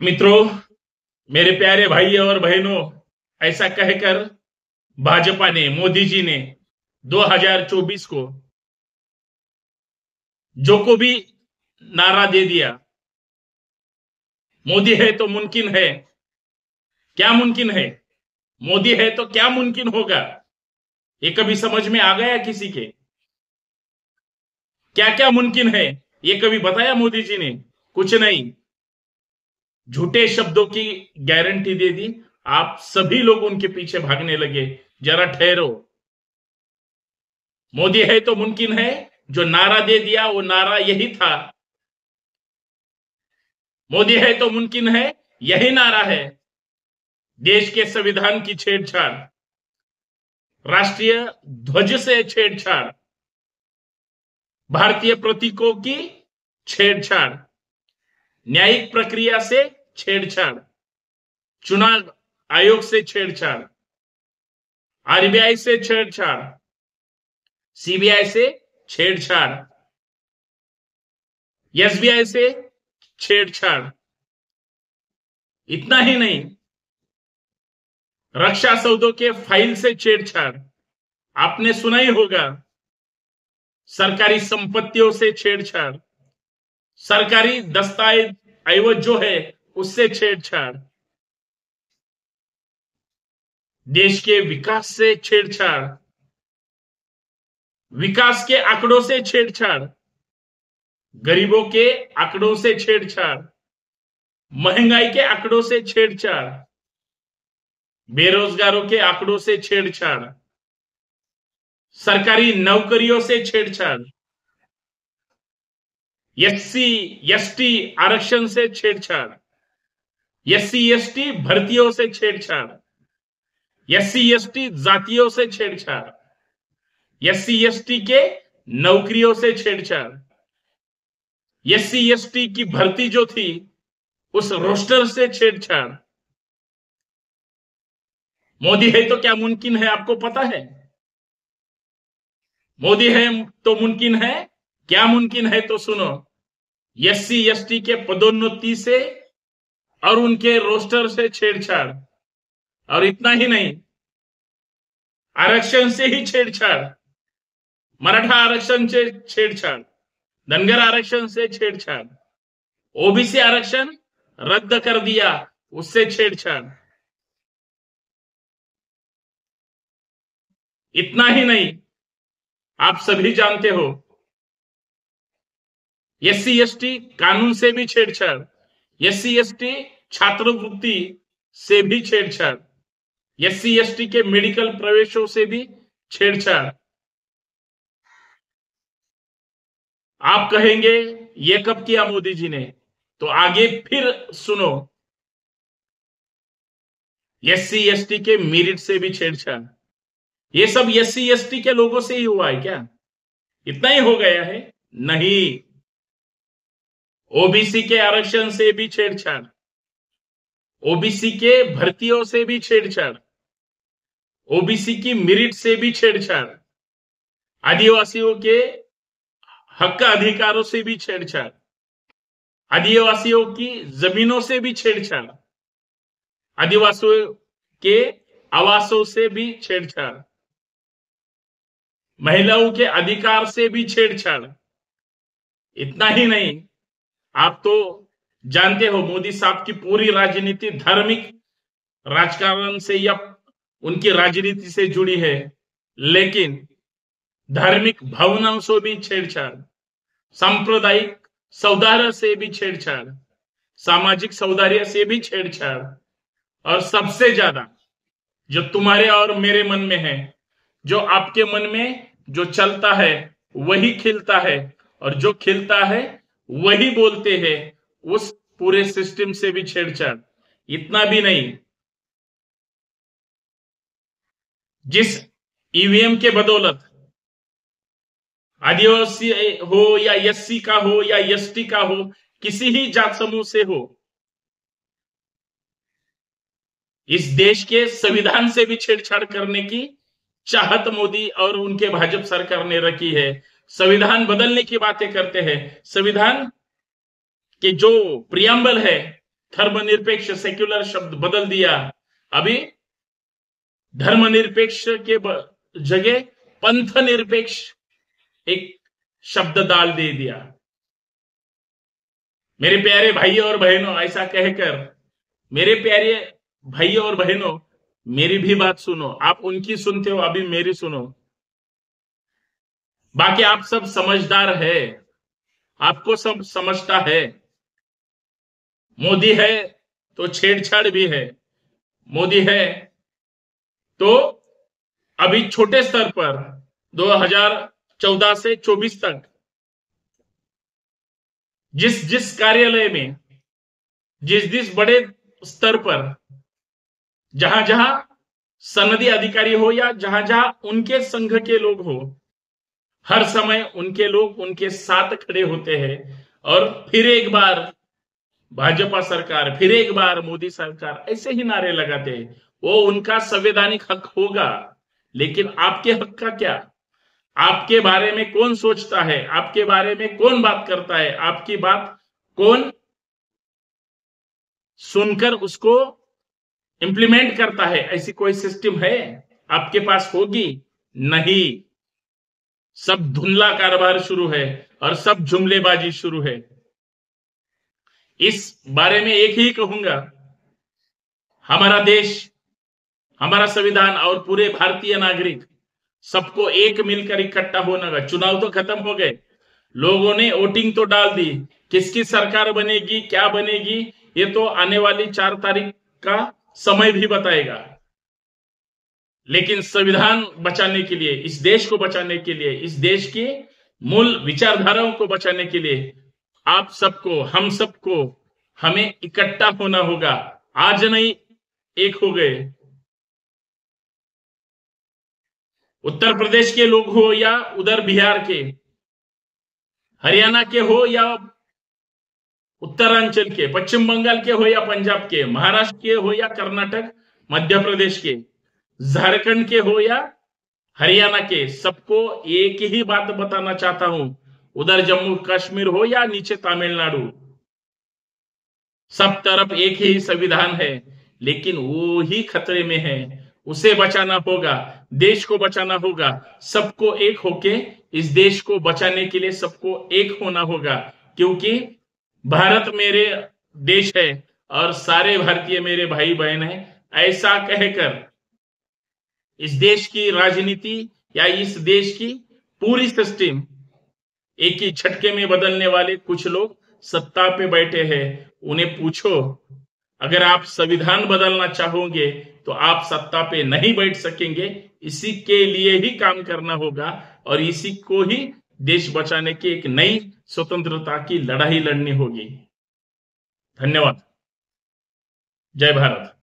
मित्रों, मेरे प्यारे भाई और बहनों, ऐसा कहकर भाजपा ने, मोदी जी ने 2024 को जो को भी नारा दे दिया, मोदी है तो मुमकिन है। क्या मुमकिन है? मोदी है तो क्या मुमकिन होगा? ये कभी समझ में आ गया किसी के? क्या क्या मुमकिन है ये कभी बताया मोदी जी ने? कुछ नहीं। झूठे शब्दों की गारंटी दे दी। आप सभी लोग उनके पीछे भागने लगे। जरा ठहरो। मोदी है तो मुमकिन है जो नारा दे दिया वो नारा यही था। मोदी है तो मुमकिन है यही नारा है। देश के संविधान की छेड़छाड़, राष्ट्रीय ध्वज से छेड़छाड़, भारतीय प्रतीकों की छेड़छाड़, न्यायिक प्रक्रिया से छेड़छाड़, चुनाव आयोग से छेड़छाड़, आरबीआई से छेड़छाड़, सीबीआई से छेड़छाड़, एसबीआई से छेड़छाड़। इतना ही नहीं, रक्षा सौदों के फाइल से छेड़छाड़। आपने सुना ही होगा। सरकारी संपत्तियों से छेड़छाड़, सरकारी दस्तावेज जो है उससे छेड़छाड़, देश के विकास से छेड़छाड़, विकास के आंकड़ों से छेड़छाड़, गरीबों के आंकड़ों से छेड़छाड़, महंगाई के आंकड़ों से छेड़छाड़, बेरोजगारों के आंकड़ों से छेड़छाड़, सरकारी नौकरियों से छेड़छाड़, एससी एसटी आरक्षण से छेड़छाड़, एससी एसटी भर्तियों से छेड़छाड़, एससी एसटी जातियों से छेड़छाड़, एससी एसटी के नौकरियों से छेड़छाड़, एससी एसटी की भर्ती जो थी उस रोस्टर से छेड़छाड़। मोदी है तो क्या मुमकिन है आपको पता है? मोदी है तो मुमकिन है। क्या मुमकिन है तो सुनो। एससी एसटी के पदोन्नति से और उनके रोस्टर से छेड़छाड़। और इतना ही नहीं, आरक्षण से ही छेड़छाड़। मराठा आरक्षण से छेड़छाड़, धनगर आरक्षण से छेड़छाड़, ओबीसी आरक्षण रद्द कर दिया, उससे छेड़छाड़। इतना ही नहीं, आप सभी जानते हो, एससी एसटी कानून से भी छेड़छाड़, एससी एसटी छात्रवृत्ति से भी छेड़छाड़, एससी एसटी के मेडिकल प्रवेशों से भी छेड़छाड़। आप कहेंगे ये कब किया मोदी जी ने? तो आगे फिर सुनो। एससी एसटी के मेरिट से भी छेड़छाड़। ये सब एससी एसटी के लोगों से ही हुआ है क्या? इतना ही हो गया है? नहीं। ओबीसी के आरक्षण से भी छेड़छाड़, ओबीसी के भर्तियों से भी छेड़छाड़, ओबीसी की मेरिट से भी छेड़छाड़, आदिवासियों के हक अधिकारों से भी छेड़छाड़, आदिवासियों की जमीनों से भी छेड़छाड़, आदिवासियों के आवासों से भी छेड़छाड़, महिलाओं के अधिकार से भी छेड़छाड़। इतना ही नहीं, आप तो जानते हो मोदी साहब की पूरी राजनीति धार्मिक राजकारण से या उनकी राजनीति से जुड़ी है, लेकिन धार्मिक भावनाओं से भी छेड़छाड़, सांप्रदायिक सौहार्द से भी छेड़छाड़, सामाजिक सौहार्द से भी छेड़छाड़, और सबसे ज्यादा जो तुम्हारे और मेरे मन में है, जो आपके मन में जो चलता है वही खिलता है, और जो खिलता है वही बोलते हैं, उस पूरे सिस्टम से भी छेड़छाड़। इतना भी नहीं, जिस ईवीएम के बदौलत आदिवासी हो या एससी का हो या एसटी का हो, किसी ही जात समूह से हो, इस देश के संविधान से भी छेड़छाड़ करने की चाहत मोदी और उनके भाजपा सरकार ने रखी है। संविधान बदलने की बातें करते हैं। संविधान के जो प्रियम्बल है, धर्मनिरपेक्ष सेक्युलर शब्द बदल दिया, अभी धर्मनिरपेक्ष के जगह पंथ निरपेक्ष एक शब्द डाल दे दिया। मेरे प्यारे भाइयों और बहनों, ऐसा कहकर मेरे प्यारे भाइयों और बहनों, मेरी भी बात सुनो। आप उनकी सुनते हो, अभी मेरी सुनो। बाकी आप सब समझदार है, आपको सब समझता है। मोदी है तो छेड़छाड़ भी है, मोदी है तो अभी छोटे स्तर पर 2014 से 24 तक जिस जिस कार्यालय में, जिस जिस बड़े स्तर पर, जहां जहां सनदी अधिकारी हो या जहां जहां उनके संघ के लोग हो, हर समय उनके लोग उनके साथ खड़े होते हैं। और फिर एक बार भाजपा सरकार, फिर एक बार मोदी सरकार, ऐसे ही नारे लगाते हैं। वो उनका संवैधानिक हक होगा, लेकिन आपके हक का क्या? आपके बारे में कौन सोचता है? आपके बारे में कौन बात करता है? आपकी बात कौन सुनकर उसको इंप्लीमेंट करता है? ऐसी कोई सिस्टम है आपके पास? होगी नहीं। सब धुंधला कारोबार शुरू है और सब जुमलेबाजी शुरू है। इस बारे में एक ही कहूंगा, हमारा देश, हमारा संविधान और पूरे भारतीय नागरिक सबको एक मिलकर इकट्ठा होना होगा। चुनाव तो खत्म हो गए, लोगों ने वोटिंग तो डाल दी, किसकी सरकार बनेगी, क्या बनेगी, ये तो आने वाली 4 तारीख का समय भी बताएगा। लेकिन संविधान बचाने के लिए, इस देश को बचाने के लिए, इस देश की मूल विचारधाराओं को बचाने के लिए आप सबको, हम सबको, हमें इकट्ठा होना होगा। आज नहीं, एक हो गए। उत्तर प्रदेश के लोग हो या उधर बिहार के, हरियाणा के हो या उत्तरांचल के, पश्चिम बंगाल के हो या पंजाब के, महाराष्ट्र के हो या कर्नाटक, मध्य प्रदेश के, झारखंड के हो या हरियाणा के, सबको एक ही बात बताना चाहता हूं। उधर जम्मू कश्मीर हो या नीचे तमिलनाडु, सब तरफ एक ही संविधान है, लेकिन वो ही खतरे में है। उसे बचाना होगा, देश को बचाना होगा। सबको एक होके इस देश को बचाने के लिए सबको एक होना होगा, क्योंकि भारत मेरे देश है और सारे भारतीय मेरे भाई बहन हैं। ऐसा कहकर इस देश की राजनीति या इस देश की पूरी सिस्टम एक ही झटके में बदलने वाले कुछ लोग सत्ता पे बैठे हैं। उन्हें पूछो, अगर आप संविधान बदलना चाहोगे तो आप सत्ता पे नहीं बैठ सकेंगे। इसी के लिए ही काम करना होगा और इसी को ही देश बचाने की एक नई स्वतंत्रता की लड़ाई लड़नी होगी। धन्यवाद। जय भारत।